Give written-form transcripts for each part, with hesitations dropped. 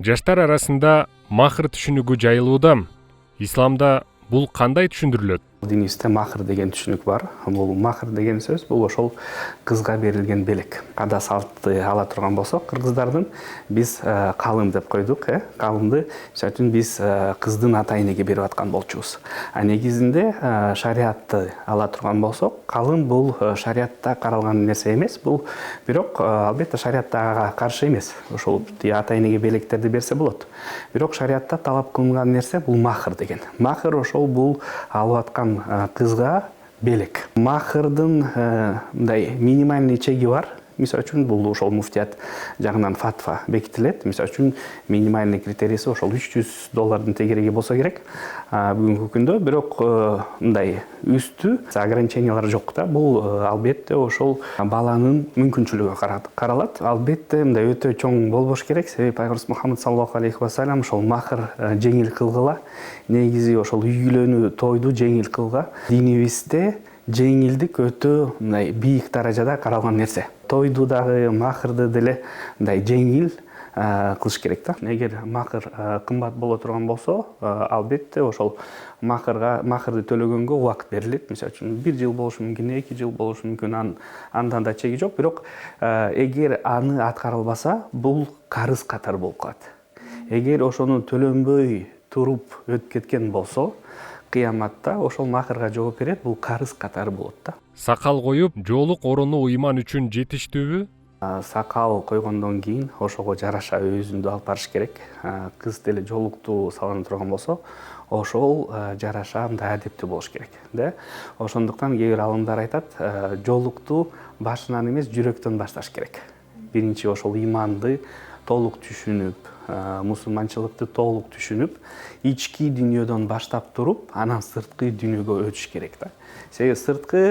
Жаштар арасында махр түшүнүгү жайылууда. Исламда бул кандай түшүндүрүлөт? Динибизде махр деген түшүнүк бар. Бул махр деген сөз бул ошол кызга берилген белек. Ада салтты ала турган болсок, кыргыздардын биз калым деп койдук, калымды мисалы үчүн биз кыздын ата энеге берип аткан болчубуз. А негизинде шариатты ала турган болсок, калым бул шариатта каралган нерсе эмес. Бул бирок албетте шариатта каршы эмес. Ошол ата энеге белектерди берсе болот. Бирок шариатта талап кылынган нерсе бул махр деген. Махр ошол бул алып аткан кызга белек. Махрдын мындай минимальный чеги бар. Мисалы үчүн бул ошол муфтият жагынан фатва бекитилет. Мисалы үчүн минимальный критерийси ошол $300 тегереги болсо керек. Бүгүнкү күндө бирок мындай үстү ограничениялар жок да. Бул албетте ошол баланын мүмкүнчүлүгүгө каралат. Албетте мындай өтө чоң болбош керек. Себеби пайгамбарыбыз Мухаммад саллаллаху алейхи ва саллям ошол махр жеңил кылгыла, негизи ошол үйлөнүү, тойду жеңил кылга. Динибизде жеңилдик өтө мындай бийик даражада каралган нерсе. Тойду дагы, махрды деле мындай жеңил кылыш керек да. Эгер махр кымбат боло турган болсо, албетте ошол махрды төлөгөнгө убакыт берилет. Мисалы үчүн 1 жыл болушу мүмкүн, 2 жыл болушу мүмкүн, андан да чеги жок. Бирок эгер аны аткарылбаса, бул карыз катары болуп калат. Эгер ошону төлөнбөй туруп өтүп кеткен болсо, кыяматта ошол махрга жооп берет, бул карыз катары болот да. Сакал коюп, жоолук орунду уйман үчүн жетиштүүбү? Сакал койгондон кийин ошого жараша өзүндү алып барыш керек. Кыз деле жоолукту салына турган болсо, ошол жараша мындай адептүү болуш керек, да. Ошондуктан кээ бир алымдар айтат, жоолукту башынан эмес, жүрөктөн башташ керек. Биринчи ошол иманды толук түшүнүп, мусулманчылыкты толук түшүнүп, ички дүйнөдөн баштап туруп, анан сырткы дүйнөгө өтүш керек да. Себеби сырткы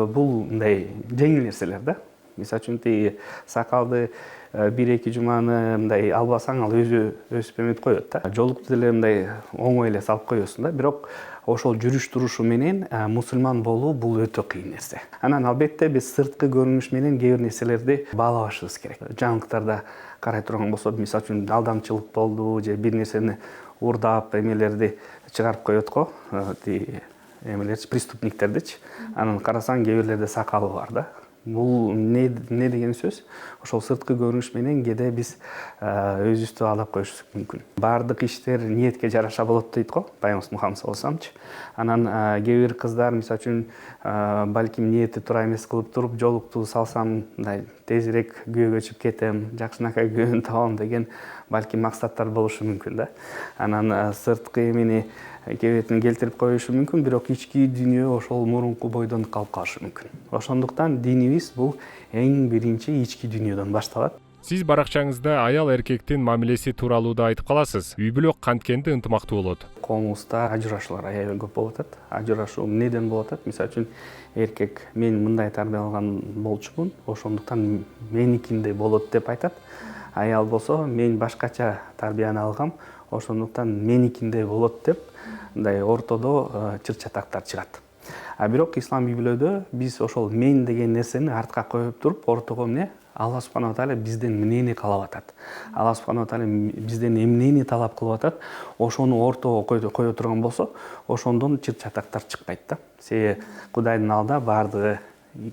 бул мындай жеңил нерселер да. Мисалы үчүн тиги сакалды 1-2 жуманы мындай албасаң, ал өзү өсүп эметип коет да. Жоолукту деле мындай оңой эле салып коесуң да. Бирок ошол жүрүш турушу менен мусулман болуу бул өтө кыйын нерсе. Анан албетте биз сырткы көрүнүш менен кээ бир нерселерди баалабашыбыз керек. Жаңылыктарда карай турган болсо, мисалы үчүн алдамчылык болду же бир нерсени урдап эмелерди чыгарып коет го, тиги эмелерчи, преступниктердичи. Анан карасаң кээ бирлерде сакалы бар да. Бул не деген сөз? Ошол сырткы көрүнүш менен кээде биз өзүбүздү алдап коюшубуз мүмкүн. Бардык иштер ниетке жараша болот дейт го, пайгамбарыбыз Мухаммад саллаллаху алейхи ва саллям. Анан кээ бир кыздар мисалы үчүн балким ниети туура эмес кылып туруп, жоолукту салсам, мындай тезирээк күйөөгө чыгып кетем, жакшынакай күйөөнү табам деген балким максаттар болушу мүмкүн да. Анан сырткы эмени кебетин келтирип коюшу мүмкүн, бирок ички дүйнө ошол мурунку бойдон калып калышы мүмкүн. Ошондуктан динибиз бул эң биринчи ички дүйнөдөн башталат. Сиз баракчаңызда аял эркектин мамилеси тууралуу да айтып каласыз. Үй бүлө канткенде ынтымактуу болот? Коомубузда ажырашуулар аябай көп болуп атат. Ажырашуу эмнеден болуп атат? Мисалы үчүн эркек мен мындай тарбияланган болчумун, ошондуктан меникиндей болот деп айтат. Аял болсо мен башкача тарбияны алгам, ошондуктан меникиндей болот деп мындай ортодо чыр-чатактар чыгат. Бирок ислам үй бүлөдө биз ошол мен деген нерсени артка коюп туруп, ортого эмне? Алла субханаху тааля бизден эмнени каалап атат? Алла субханаху тааля бизден эмнени талап кылып атат? Ошону ортого кое турган болсо, ошондон чыр-чатактар чыкпайт да. Себеби Кудайдын алдында бардыгы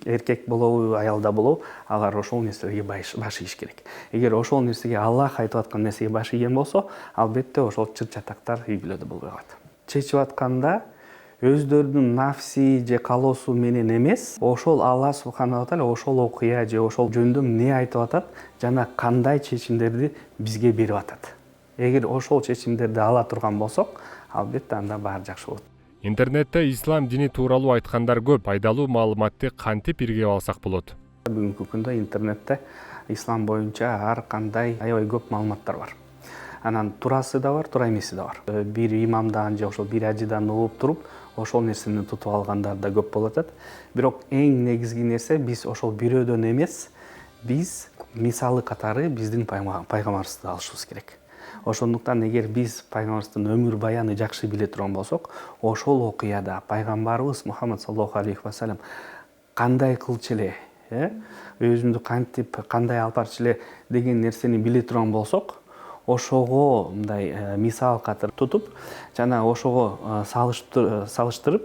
эркек болобу, аялда болобу, алар ошол нерселерге баш ийиш керек. Эгер ошол нерсеге Аллах айтып аткан нерсеге баш ийген болсо, албетте ошол чыр-чатактар үй бүлөдө болбой калат. Чечип атканда өздөрүнүн нафси же калоосу менен эмес, ошол Алла субханаху тааля ошол окуя же ошол жөндө эмне айтып атат жана кандай чечимдерди бизге берип атат. Эгер ошол чечимдерди ала турган болсок, албетте анда баары жакшы болот. Интернетте ислам дини тууралуу айткандар көп. Пайдалуу маалыматты кантип иргеп алсак болот? Бүгүнкү күндө интернетте ислам боюнча ар кандай аябай көп маалыматтар бар. Анан турасы да бар, туура эмеси да бар. Бир имамдан же ошол бир ажыдан угуп туруп, ошол нерсени тутуп алгандар да көп болуп атат. Бирок эң негизги нерсе биз ошол бирөөдөн эмес, биз мисалы катары биздин пайгамбарыбызды алышыбыз керек. Ошондуктан эгер биз пайгамбарыбыздын өмүр баяны жакшы биле турган болсок, ошол окуяда пайгамбарыбыз Мухаммад саллаллаху алейхи ва саллям кандай кылчу эле, өзүндү кантип кандай алып барчу эле деген нерсени биле турган болсок, ошого мындай мисал катары тутуп жана ошого салыштырып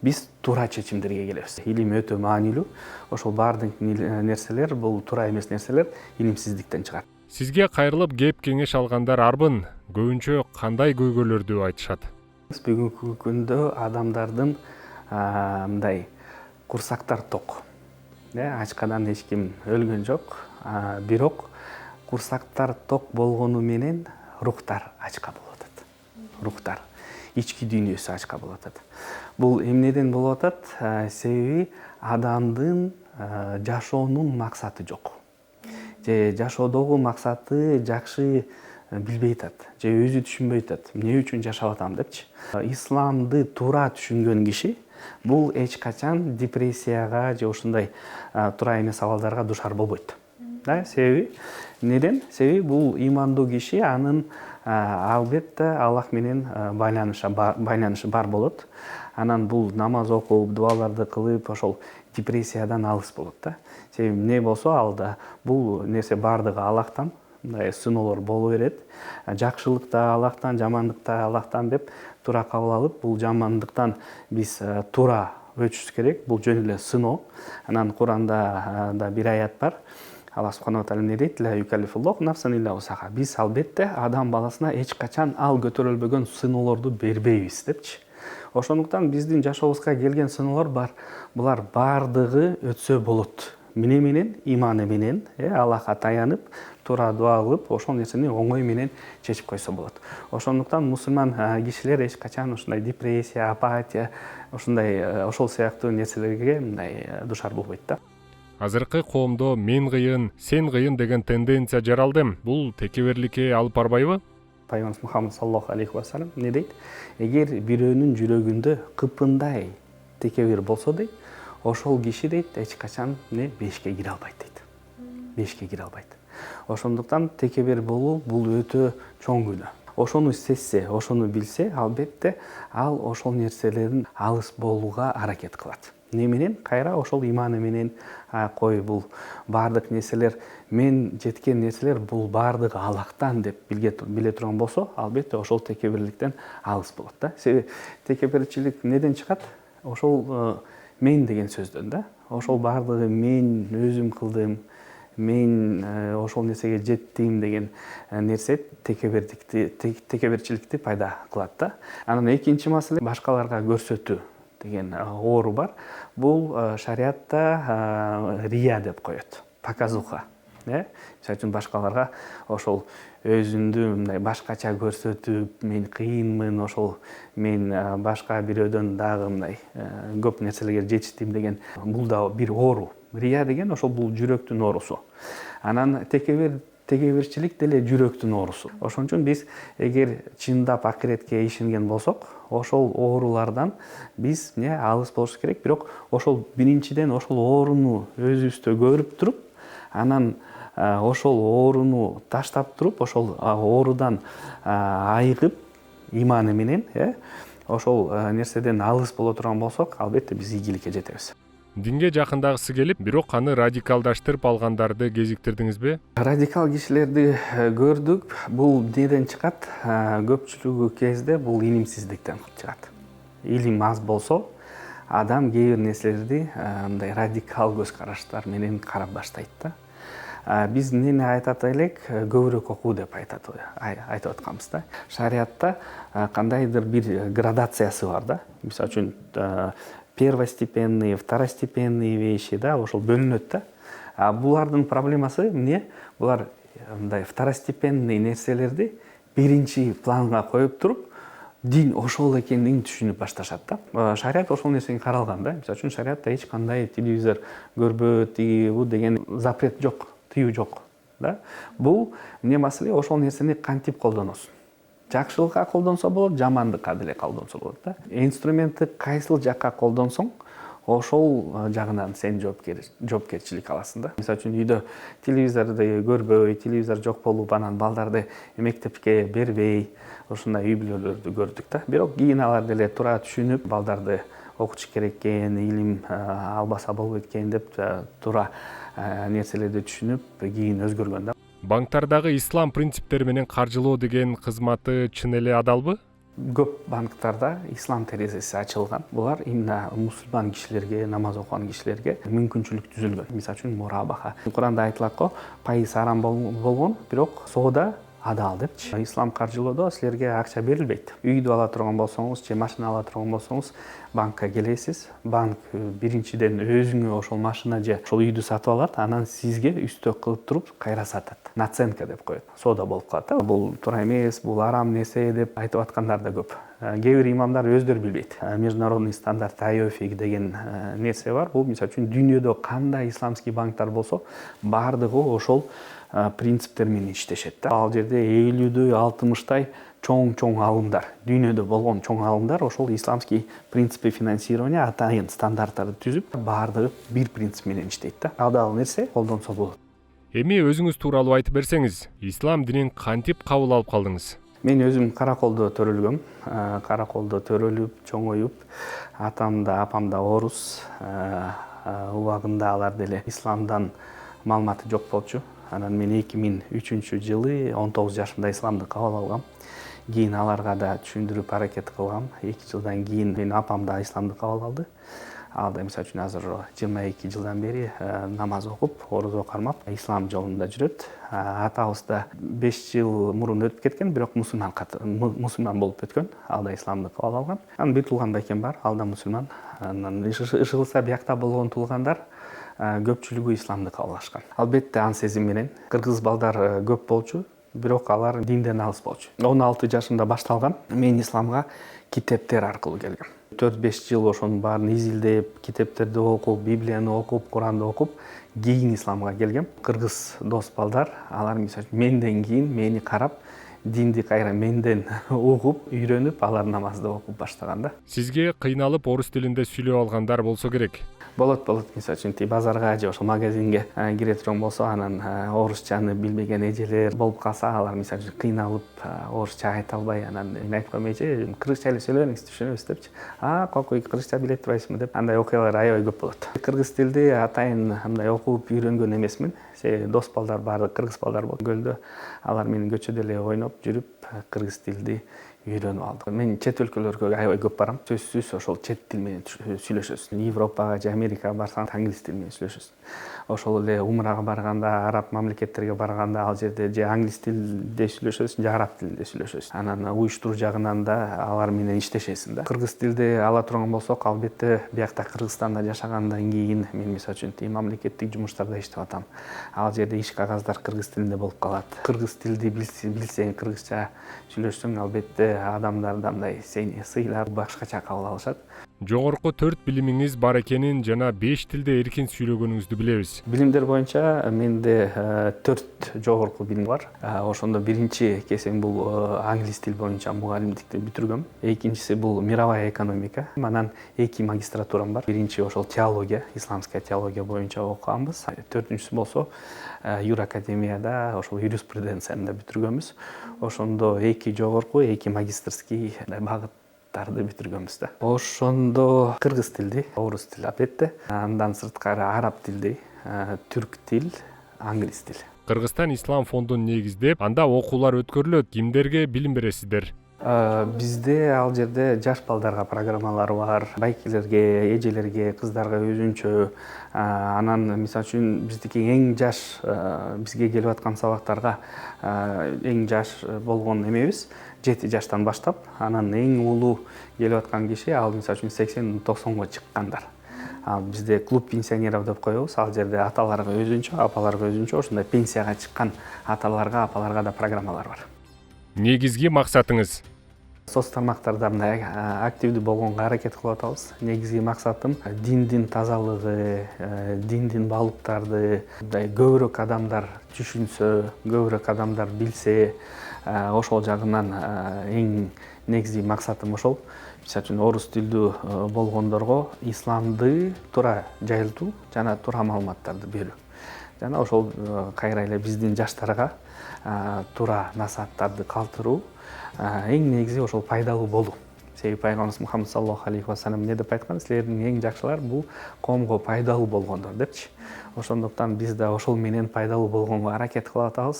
биз туура чечимдерге келебиз. Илим өтө маанилүү. Ошол баардык нерселер, бул туура эмес нерселер илимсиздиктен чыгат. Сизге кайрылып кеп кеңеш алгандар арбын көбүнчө кандай көйгөйлөрдү айтышат? Бүгүнкү күндө адамдардын мындай курсактар ток. Ачкадан эч ким өлгөн жок. Бирок курсактар ток болгону менен рухтар ачка болуп атат. Рухтар, ички дүйнөсү ачка болуп атат. Бул эмнеден болуп атат? Себеби адамдын жашоонун максаты жок. Же жашоодогу максаты жакшы билбей атат, же өзү түшүнбөй атат. Эмне үчүн жашап атам депчи. Исламды туура түшүнгөн киши бул эч качан депрессияга же ошондой туура эмес абалдарга душар болбойт. Себеби неден? Себеби бул имандуу киши анын албетте Аллах менен байланышы бар болот. Анан бул намаз окуп, дуаларды кылып, ошол депрессиядан алыс болот. Себеби эмне болсо алда бул нерсе бардыгы Аллахтан, мындай сыноолор боло берет. Жакшылык да Аллахтан, жамандык да Аллахтан деп туура кабыл алып, бул жамандыктан биз туура өчүш керек. Бул жөн эле сыноо. Анан Куранда да бир аят бар. Аллах субхана ва тааля эмне дейт? Ла юкаллифуллаху нафсан илля вусаха. Биз албетте адам баласына эч качан ал көтөрүлбөгөн сыноолорду бербейбиз депчи. Ошондуктан биздин жашообузга келген сыноолор бар. Булар бардыгы өтсө болот. Эмне менен? Иманы менен, Аллахка таянып, туура дуа кылып, ошол нерсени оңой менен чечип койсо болот. Ошондуктан мусулман кишилер эч качан ушундай депрессия, апатия, ошол сыяктуу нерселерге мындай душар болбойт да. Азыркы коомдо мен кыйын, сен кыйын деген тенденция жаралды. Бул текеберликке алып барбайбы? Пайгамбарыбыз Мухаммад саллаллаху алейхи ва саллям эмне дейт? Эгер бирөөнүн жүрөгүндө кыпындай текебир болсо дейт, ошол киши дейт эч качан бешке кире албайт дейт. Бешке кире албайт. Ошондуктан текебер болуу бул өтө чоң күнөө. Ошону сезсе, ошону билсе, албетте ал ошол нерселерден алыс болууга аракет кылат. Эмне менен? Кайра ошол иманы менен кой бул бардык нерселер, мен жеткен нерселер бул бардыгы Аллахтан деп биле турган болсо, албетте ошол текебирликтен алыс болот да. Себеби текеберчилик неден чыгат? Ошол мен деген сөздөн да. Ошол бардыгы мен өзүм кылдым, мен ошол нерсеге жеттим деген нерсе текеберчиликти пайда кылат да. Анан экинчи маселе башкаларга көрсөтүү деген оору бар. Бул шариатта рия деп коет. Показуха. Мисалы үчүн башкаларга ошол өзүңдү мындай башкача көрсөтүп, мен кыйынмын, ошол мен башка бирөөдөн дагы мындай көп нерселерге жетиштим деген бул да бир оору. Рия деген ошол бул жүрөктүн оорусу. Анан текеберчилик деле жүрөктүн оорусу. Ошон үчүн биз эгер чындап акиретке ишенген болсок, ошол оорулардан биз алыс болуш керек. Бирок ошол биринчиден ошол ооруну өзүбүздө көрүп туруп, анан ошол ооруну таштап туруп, ошол оорудан айыгып иманы менен, ошол нерседен алыс боло турган болсок, албетте биз ийгиликке жетебиз. Динге жакындагысы келип, бирок аны радикалдаштырып алгандарды кезиктирдиңизби? Радикал кишилерди көрдүк. Бул неден чыгат? Көпчүлүгү кезде бул илимсиздиктен чыгат. Илим аз болсо, адам кээ бир нерселерди мындай радикал көз караштар менен карап баштайт да. Биз эмнени айтат элек? Көбүрөөк окуу деп айтып атканбыз да. Шариатта кандайдыр бир градациясы бар да. Мисалы үчүн первостепенные, второстепенные вещи, да, ошол бөлүнөт да. Булардын проблемасы эмне? Булар мындай второстепенный нерселерди биринчи планга коюп туруп, дин ошол экендигин түшүнүп башташат да. Шариат ошол нерсени каралган да. Мисалы үчүн шариатта эч кандай телевизор көрбө, бу деген запрет жок, тыюу жок, да. Бул эмне маселе? Ошол нерсени кантип колдоносуң? Жакшылыкка колдонсо болот, жамандыкка деле колдонсо болот да. Инструментти кайсыл жакка колдонсоң, ошол жагынан сен жоопкерчилик аласың да. Мисалы үчүн үйдө телевизорду көрбөй, телевизор жок болуп, анан балдарды мектепке бербей, ошондой үй бүлөлөрдү көрдүк да. Бирок кийин алар деле туура түшүнүп, балдарды окутуш керек экен, илим албаса болбойт экен деп туура нерселерди түшүнүп, кийин өзгөргөн да. Банктардагы ислам принциптери менен каржылоо деген кызматы чын эле адалбы? Көп банктарда ислам терезеси ачылган. Булар именно мусулман кишилерге, намаз окуган кишилерге мүмкүнчүлүк түзүлгөн. Мисалы үчүн мурабаха. Куранда айтылат го, пайыз арам болгон, бирок соода адал депчи. Ислам каржылоодо силерге акча берилбейт. Үйдү ала турган болсоңуз же машина ала турган болсоңуз, банкка келесиз. Банк биринчиден өзүңө ошол машина же ошол үйдү сатып алат, анан сизге үстөк кылып туруп кайра сатат. Наценка деп коет. Соода болуп калат. Бул туура эмес, бул арам нерсе деп айтып аткандар да көп. Кээ бир имамдар өздөрү билбейт. Международный стандарт IOFIC деген нерсе бар. Бул мисалы үчүн дүйнөдө кандай исламский банктар болсо, баардыгы ошол принциптер менен иштешет. Ал жерде 50-дөй, 60-тай чоң алымдар, дүйнөдө болгон чоң алымдар ошол исламский принципи финансирования атайын стандарттарды түзүп, баардыгы бир принцип менен иштейт. Адал нерсе колдонсо болот. Эми өзүңүз тууралуу айтып берсеңиз, ислам динин кантип кабыл алып калдыңыз? Мен өзүм Караколдо төрөлгөм. Караколдо төрөлүп, чоңоюп, атам да, апам да орус. Убагында алар деле исламдан маалыматы жок болчу. Анан мен 2003-жылы 19 жашымда исламды кабыл алгам. Кийин аларга да түшүндүрүп аракет кылгам. 2 жылдан кийин менин апам да исламды кабыл алды. Ал да мисалы үчүн азыр 22 жылдан бери намаз окуп, орозо кармап, ислам жолунда жүрөт. Атабыз да 5 жыл мурун өтүп кеткен, бирок мусулман болуп өткөн. Ал да исламды кабыл алган. Анан бир тууган да экен бар, ал да мусулман. Анан ышылса биякта болгон туугандар көпчүлүгү исламды кабыл алышкан. Албетте ан сезим менен кыргыз балдар көп болчу, бирок алар динден алыс болчу. 16 жашымда башталган. Мен исламга китептер аркылуу келгем. 4-5 жыл ошонун баарын изилдеп, китептерди окуп, Библияны окуп, Куранды окуп, кийин исламга келгем. Кыргыз дос балдар, алар мисалы менден кийин мени карап, динди кайра менден угуп, үйрөнүп, алар намазды окуп баштаганда. Сизге кыйналып орус тилинде сүйлөп алгандар болсо керек. Болот. Мисалы үчүн базарга же ошол магазинге кире турган болсо, анан орусчаны билбеген эжелер болуп калса, алар мисалы үчүн кыйналып орусча айта албай, анан мен айтып коймун, эже, кыргызча эле сүйлөбөңүз, түшүнөбүз депчи. Койкой, кыргызча билет турбайсыңбы деп, андай окуялар аябай көп болот. Кыргыз тилди атайын мындай окуп үйрөнгөн эмесмин. Дос балдар баары кыргыз балдар болот. Көлдө алар менен көчөдө эле ойноп жүрүп, кыргыз тилди үйрөнүп алдык. Мен чет өлкөлөргө аябай көп барам. Сөзсүз ошол чет тил менен сүйлөшөсүң. Европага же Америкага барсаң, англис тил менен сүйлөшөсүң. Ошол эле умрага барганда, араб мамлекеттерге барганда, ал жерде же англис тилде сүйлөшөсүң, же араб тилинде сүйлөшөсүң. Анан уюштуруу жагынан да алар менен иштешесиң да. Кыргыз тилди ала турган болсок, албетте биякта Кыргызстанда жашагандан кийин мен мисалы үчүн мамлекеттик жумуштарда иштеп атам. Ал жерде иш кагаздар кыргыз тилинде болуп калат. Кыргыз тилди билсең, кыргызча сүйлөшсөң, албетте адамдар мындай сени сыйлап, башкача кабыл алышат. Жогорку 4 билимиңиз бар экенин жана 5 тилде эркин сүйлөгөнүңүздү билебиз. Билимдер боюнча менде 4 жогорку билим бар. Ошондо биринчи кесиң бул англис тил боюнча мугалимдикти бүтүргөм. Экинчиси бул мировая экономика. Анан 2 магистратурам бар. Биринчи ошол теология, исламская теология боюнча окуганбыз. Төртүнчүсү болсо юракадемияда ошол юриспруденцияны бүтүргөнбүз. Ошондо 2 жогорку, 2 магистрский багыттарды бүтүргөнбүз да. Ошондо кыргыз тилди, орус тили албетте, андан сырткары араб тилди, түрк тил, англис тил. Кыргызстан ислам фондун негиздеп, анда окуулар өткөрүлөт. Кимдерге билим бересиздер? Бизде ал жерде жаш балдарга программалар бар, байкелерге, эжелерге, кыздарга өзүнчө. Анан мисалы үчүн биздики эң жаш бизге келип аткан сабактарга эң жаш болгон эмебиз 7 жаштан баштап, анан эң улуу келип аткан киши ал мисалы үчүн 80-90го чыккандар. Бизде клуб пенсионеров деп коебуз. Ал жерде аталарга өзүнчө, апаларга өзүнчө, ошондой пенсияга чыккан аталарга, апаларга да программалар бар. Негизги максатыңыз? Соц тармактарда мындай активдүү болгонго аракет кылып атабыз. Негизги максатым диндин тазалыгы, диндин баалуулуктарды көбүрөөк адамдар түшүнсө, көбүрөөк адамдар билсе, ошол жагынан эң негизги максатым ошол. Мисалы үчүн орус тилдүү болгондорго исламды туура жайылтуу жана туура маалыматтарды берүү. Жана ошол кайра эле биздин жаштарга туура насааттарды калтыруу, эң негизи ошол пайдалуу болуу. Себеби пайгамбарыбыз Мухаммад саллаллаху алейхи ва саллям эмне деп айткан? Силердин эң жакшылар бул коомго пайдалуу болгондор депчи. Ошондуктан биз да ошол менен пайдалуу болгонго аракет кылып атабыз.